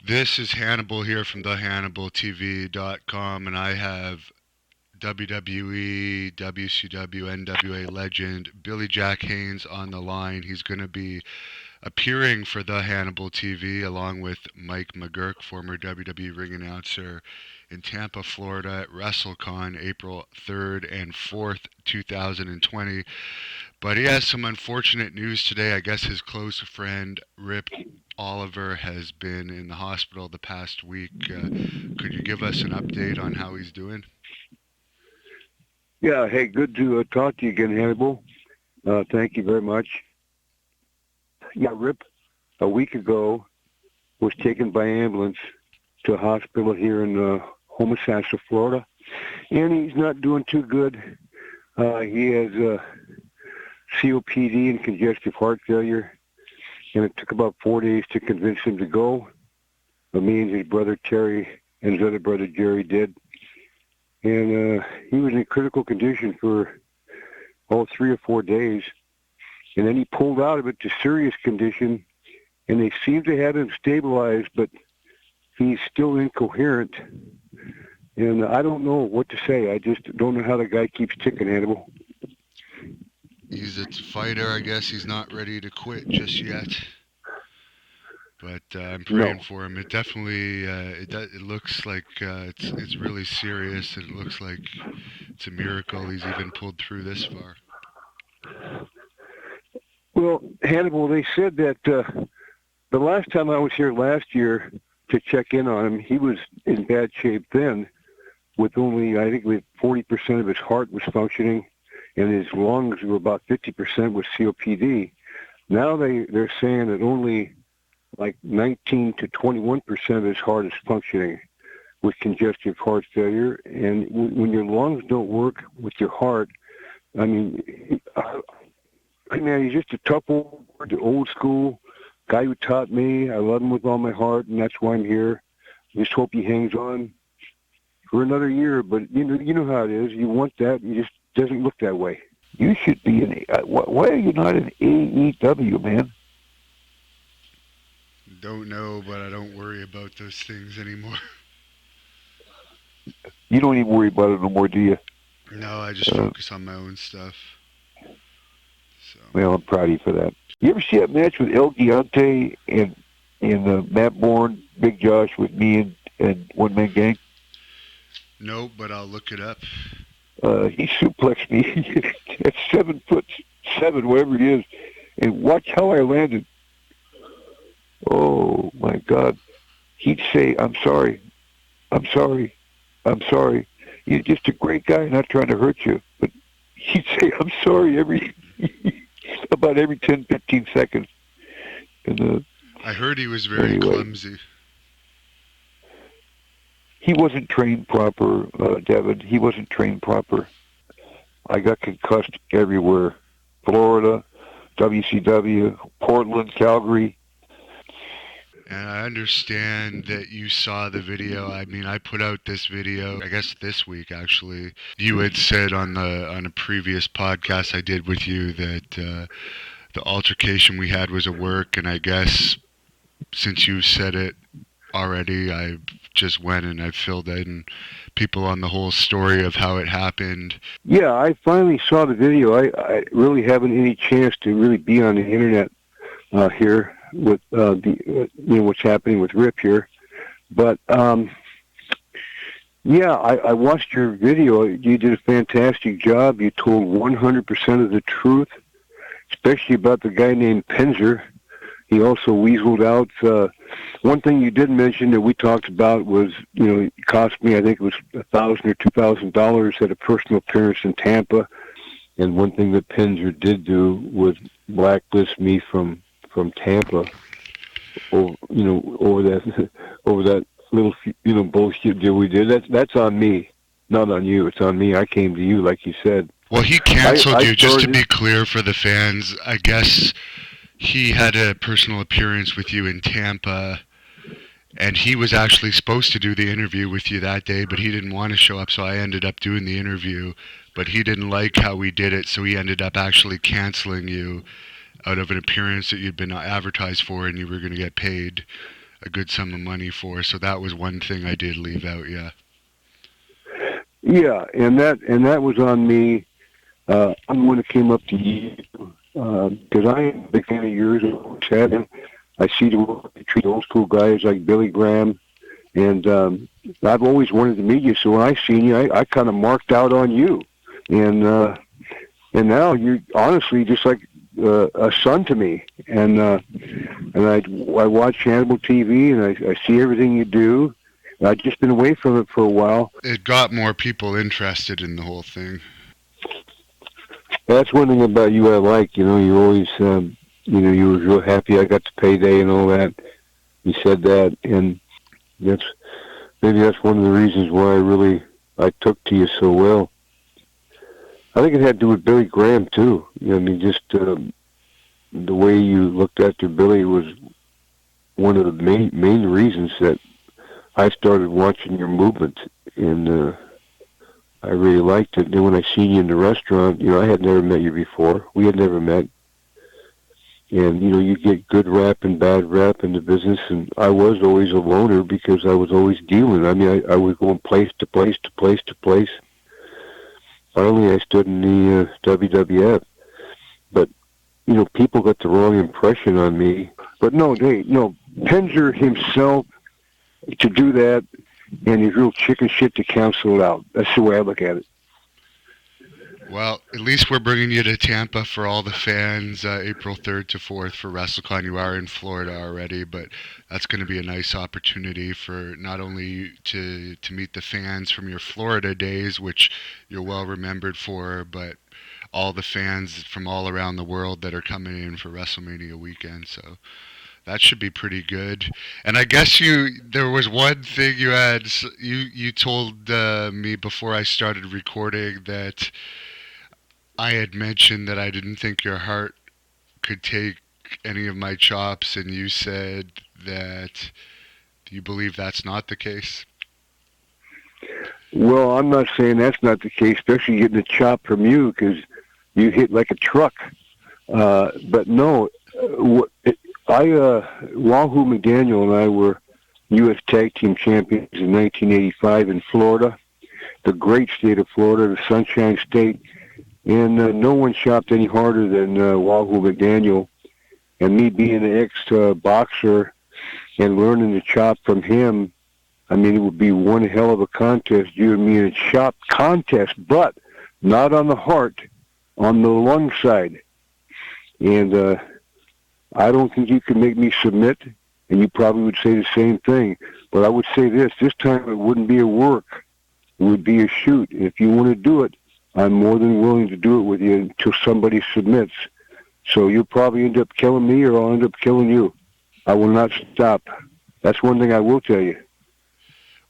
This is Hannibal here from thehannibaltv.com, and I have WWE, WCW, NWA legend Billy Jack Haynes on the line. He's going to be appearing for The Hannibal TV along with Mike McGurk, former WWE ring announcer, in Tampa, Florida at WrestleCon April 3rd and 4th, 2020. But he has some unfortunate news today. I guess his close friend, Rip Oliver, has been in the hospital the past week. Could you give us an update on how he's doing? Yeah, hey, good to talk to you again, Hannibal. Thank you very much. Yeah, Rip, a week ago, was taken by ambulance to a hospital here in Homosassa, Florida, and he's not doing too good. He has COPD and congestive heart failure, and it took about 4 days to convince him to go. Me and his brother Terry and his other brother Jerry did. And he was in critical condition for 3 or 4 days. And then he pulled out of it to serious condition, and they seem to have him stabilized, but he's still incoherent. And I don't know what to say. I just don't know how the guy keeps ticking, Hannibal. He's a fighter. I guess he's not ready to quit just yet. But I'm praying for him. It definitely it looks like it's really serious, and it looks like it's a miracle he's even pulled through this far. Well, Hannibal, they said that the last time I was here last year to check in on him, he was in bad shape then, with only, I think, with 40% of his heart was functioning, and his lungs were about 50% with COPD. Now they're saying that only like 19 to 21% of his heart is functioning with congestive heart failure. And when your lungs don't work with your heart, I mean, man, he's just a tough old school guy who taught me. I love him with all my heart, and that's why I'm here. Just hope he hangs on for another year. But you know how it is. You want that, and it just doesn't look that way. You should be in. Why are you not in AEW, man? Don't know, but I don't worry about those things anymore. You don't even worry about it no more, do you? No, I just focus on my own stuff. So. Well, I'm proud of you for that. You ever see that match with El Gigante and Matt Bourne, Big Josh, with me and One Man Gang? No, but I'll look it up. He suplexed me at 7'7", whatever it is, and watch how I landed. Oh, my God. He'd say, I'm sorry. He's just a great guy, not trying to hurt you. But he'd say, I'm sorry, about every 10, 15 seconds. And, I heard he was very clumsy. He wasn't trained proper, Devin. He wasn't trained proper. I got concussed everywhere. Florida, WCW, Portland, Calgary. And I understand that you saw the video. I mean, I put out this video, I guess this week, actually. You had said on a previous podcast I did with you that the altercation we had was a work, and I guess since you said it already, I just went and I filled in people on the whole story of how it happened. Yeah, I finally saw the video. I really haven't any chance to really be on the internet here with what's happening with Rip here, but yeah, I watched your video. You did a fantastic job. You told 100% of the truth, especially about the guy named Penzer. He also weaseled out. One thing you did mention that we talked about was, it cost me, I think it was $1,000 or $2,000 at a personal appearance in Tampa. And one thing that Penzer did do was blacklist me from Tampa over that little bullshit deal we did. That's on me, not on you. It's on me. I came to you, like you said. Well, he canceled you, just to be clear for the fans. I guess he had a personal appearance with you in Tampa, and he was actually supposed to do the interview with you that day, but he didn't want to show up, so I ended up doing the interview. But he didn't like how we did it, so he ended up actually canceling you out of an appearance that you'd been advertised for and you were going to get paid. a good sum of money for. So that was one thing I did leave out. Yeah. Yeah, and that was on me. I'm the one that came up to you because I am a big fan of yours. I always have been. I see the way they treat old school guys like Billy Graham, and I've always wanted to meet you. So when I seen you, I kind of marked out on you, and now you're honestly just like a son to me. And I watch Hannibal TV, and I see everything you do. I've just been away from it for a while. It got more people interested in the whole thing. That's one thing about you I like. You always, you were real happy I got the payday and all that. You said that, and that's one of the reasons why I took to you so well. I think it had to do with Billy Graham too. Just the way you looked after Billy was one of the main reasons that I started watching your movement, and I really liked it. Then when I seen you in the restaurant, I had never met you before. We had never met. And, you get good rap and bad rap in the business, and I was always a loner because I was always dealing. I was going place to place to place to place. Finally, I stood in the WWF. But, people got the wrong impression on me. But no, Penzer himself, to do that, and he's real chicken shit to cancel it out. That's the way I look at it. Well, at least we're bringing you to Tampa for all the fans, April 3rd to 4th for WrestleCon. You are in Florida already, but that's going to be a nice opportunity for not only to meet the fans from your Florida days, which you're well remembered for, but all the fans from all around the world that are coming in for WrestleMania weekend. So that should be pretty good. And I guess there was one thing you told me before I started recording that I had mentioned that I didn't think your heart could take any of my chops, and you said that you believe that's not the case. Well, I'm not saying that's not the case, especially getting a chop from you because you hit like a truck. But no, Wahoo McDaniel and I were U.S. Tag Team Champions in 1985 in Florida, the great state of Florida, the Sunshine State. And no one chopped any harder than Wahoo McDaniel. And me being an ex-boxer and learning to chop from him, it would be one hell of a contest, you and me in a chop contest, but not on the heart, on the lung side. And I don't think you could make me submit, and you probably would say the same thing. But I would say this time it wouldn't be a work. It would be a shoot. And if you want to do it, I'm more than willing to do it with you until somebody submits. So you'll probably end up killing me or I'll end up killing you. I will not stop. That's one thing I will tell you.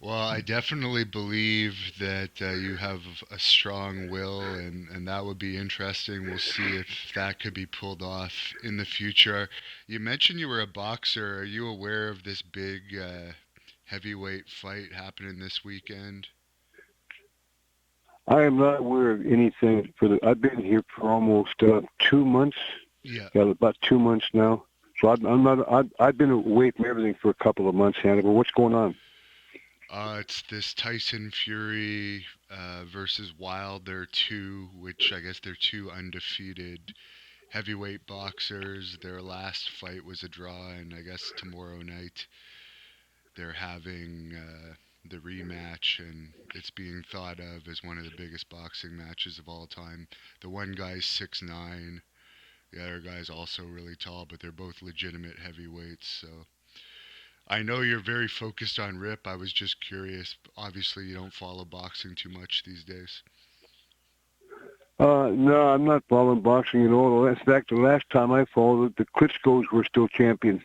Well, I definitely believe that you have a strong will, and that would be interesting. We'll see if that could be pulled off in the future. You mentioned you were a boxer. Are you aware of this big heavyweight fight happening this weekend? I am not aware of anything I've been here for almost 2 months. Yeah. About 2 months now. So I've been away from everything for a couple of months, Hannibal. What's going on? It's this Tyson Fury versus Wilder 2, which I guess they're two undefeated heavyweight boxers. Their last fight was a draw, and I guess tomorrow night they're having the rematch, and it's being thought of as one of the biggest boxing matches of all time. The one guy's 6'9", the other guy's also really tall, but they're both legitimate heavyweights, so I know you're very focused on Rip. I was just curious. Obviously, you don't follow boxing too much these days. No, I'm not following boxing at all. In fact, the last time I followed it, the Klitschko's were still champion.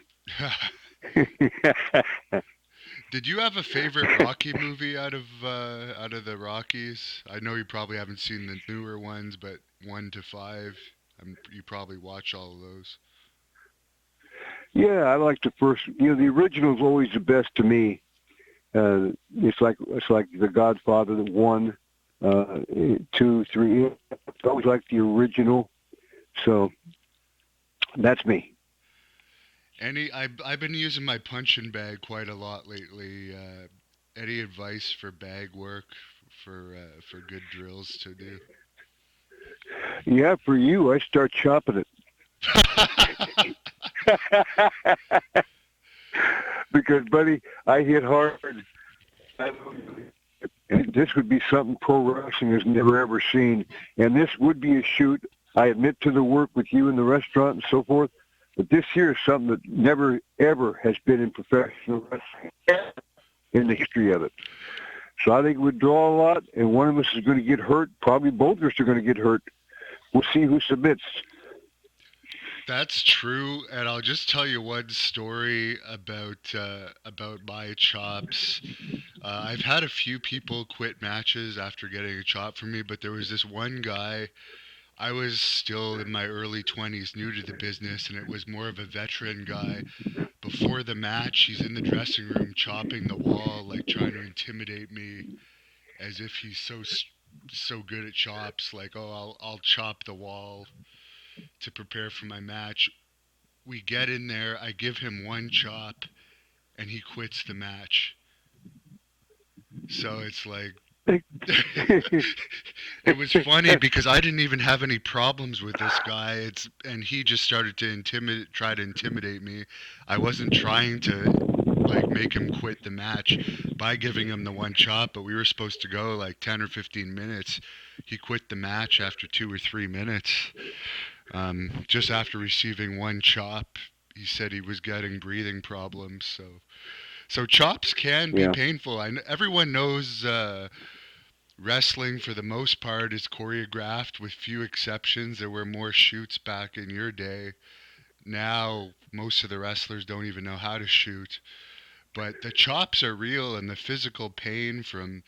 Did you have a favorite Rocky movie out of the Rockies? I know you probably haven't seen the newer ones, but 1 to 5, you probably watch all of those. Yeah, I like the first. The original's always the best to me. It's like The Godfather, 1, 2, 3. I always like the original. So that's me. I've been using my punching bag quite a lot lately. Any advice for bag work for good drills to do? Yeah, for you, I start chopping it. Because, buddy, I hit hard. And this would be something pro wrestling has never ever seen. And this would be a shoot. I admit to the work with you in the restaurant and so forth. But this here is something that never, ever has been in professional wrestling in the history of it. So I think it would draw a lot, and one of us is going to get hurt. Probably both of us are going to get hurt. We'll see who submits. That's true, and I'll just tell you one story about my chops. I've had a few people quit matches after getting a chop from me, but there was this one guy. I was still in my early 20s, new to the business, and it was more of a veteran guy. Before the match, he's in the dressing room chopping the wall, like trying to intimidate me, as if he's so good at chops. Like, oh, I'll chop the wall to prepare for my match. We get in there, I give him one chop, and he quits the match. So it's like it was funny because I didn't even have any problems with this guy. And he just started to try to intimidate me. I wasn't trying to like make him quit the match by giving him the one chop, but we were supposed to go like 10 or 15 minutes. He quit the match after 2 or 3 minutes. Just after receiving one chop, he said he was getting breathing problems. So chops can be Yeah. painful. Everyone knows wrestling for the most part is choreographed, with few exceptions. There were more shoots back in your day. Now most of the wrestlers don't even know how to shoot. But the chops are real, and the physical pain from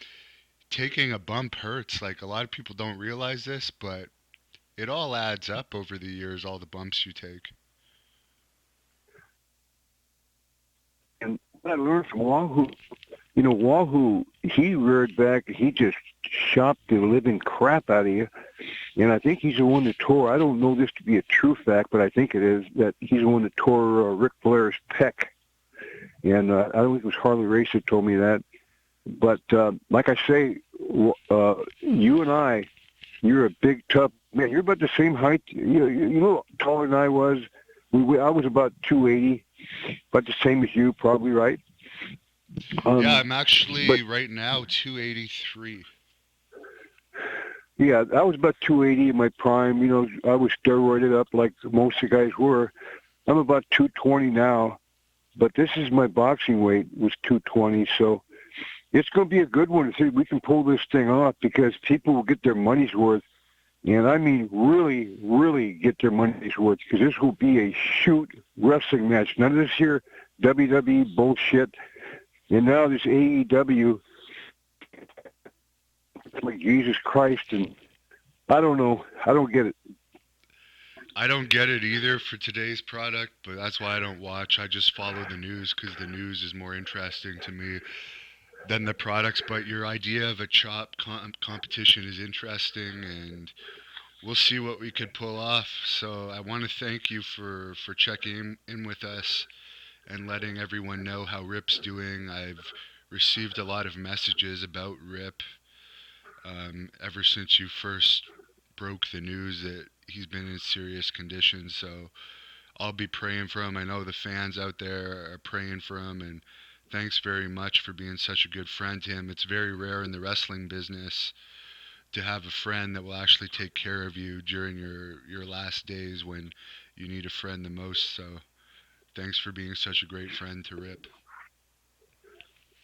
taking a bump hurts. Like, a lot of people don't realize this, but it all adds up over the years, all the bumps you take. And what I learned from Wahoo, Wahoo, he reared back, he just chopped the living crap out of you. And I think he's the one that tore, I don't know this to be a true fact, but I think it is, that he's the one that tore Ric Flair's pec. And I don't think it was Harley Race that told me that. But like I say, you and I, you're a big, tough man. You're about the same height. You know, taller than I was. I was about 280, about the same as you, probably, right? Yeah, I'm actually right now 283. Yeah, I was about 280 in my prime. You know, I was steroided up like most of the guys were. I'm about 220 now, but this is my boxing weight, was 220. So it's going to be a good one to see if we can pull this thing off, because people will get their money's worth. And I mean, really, really get their money's worth, because this will be a shoot wrestling match. None of this here WWE bullshit. And now this AEW, like Jesus Christ, and I don't know. I don't get it. I don't get it either for today's product, but that's why I don't watch. I just follow the news because the news is more interesting to me than the products. But your idea of a chop competition is interesting, and we'll see what we could pull off. So I want to thank you for checking in with us and letting everyone know how Rip's doing. I've received a lot of messages about Rip ever since you first broke the news that he's been in serious condition. So I'll be praying for him. I know the fans out there are praying for him, and thanks very much for being such a good friend to him. It's very rare in the wrestling business to have a friend that will actually take care of you during your last days when you need a friend the most. So thanks for being such a great friend to Rip.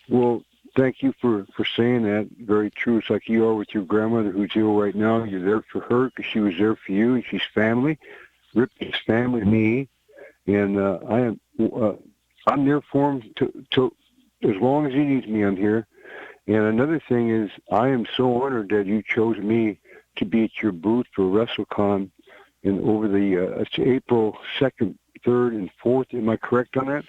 Well, thank you for saying that. Very true. It's like you are with your grandmother, who's ill right now. You're there for her because she was there for you, and she's family. Rip is family to me, and I'm there for him to as long as he needs me. I'm here. And another thing is, I am so honored that you chose me to be at your booth for WrestleCon over the it's April 2nd, 3rd, and 4th. Am I correct on that?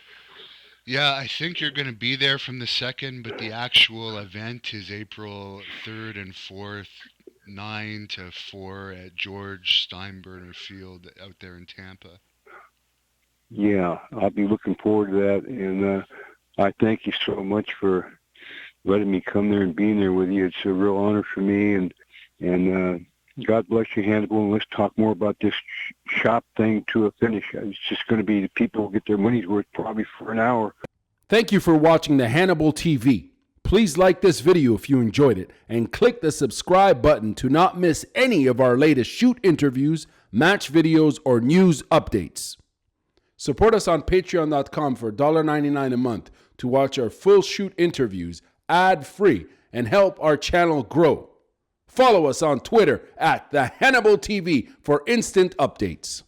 Yeah, I think you're going to be there from the 2nd, but the actual event is April 3rd and 4th, 9 to 4 at George Steinbrenner Field out there in Tampa. Yeah, I'll be looking forward to that. And I thank you so much for letting me come there and being there with you. It's a real honor for me. And God bless you, Hannibal. And let's talk more about this shop thing to a finish. It's just going to be the people will get their money's worth probably for an hour. Thank you for watching the Hannibal TV. Please like this video if you enjoyed it and click the subscribe button to not miss any of our latest shoot interviews, match videos, or news updates. Support us on patreon.com for $1.99 a month to watch our full shoot interviews ad-free and help our channel grow. Follow us on Twitter at the Hannibal TV for instant updates.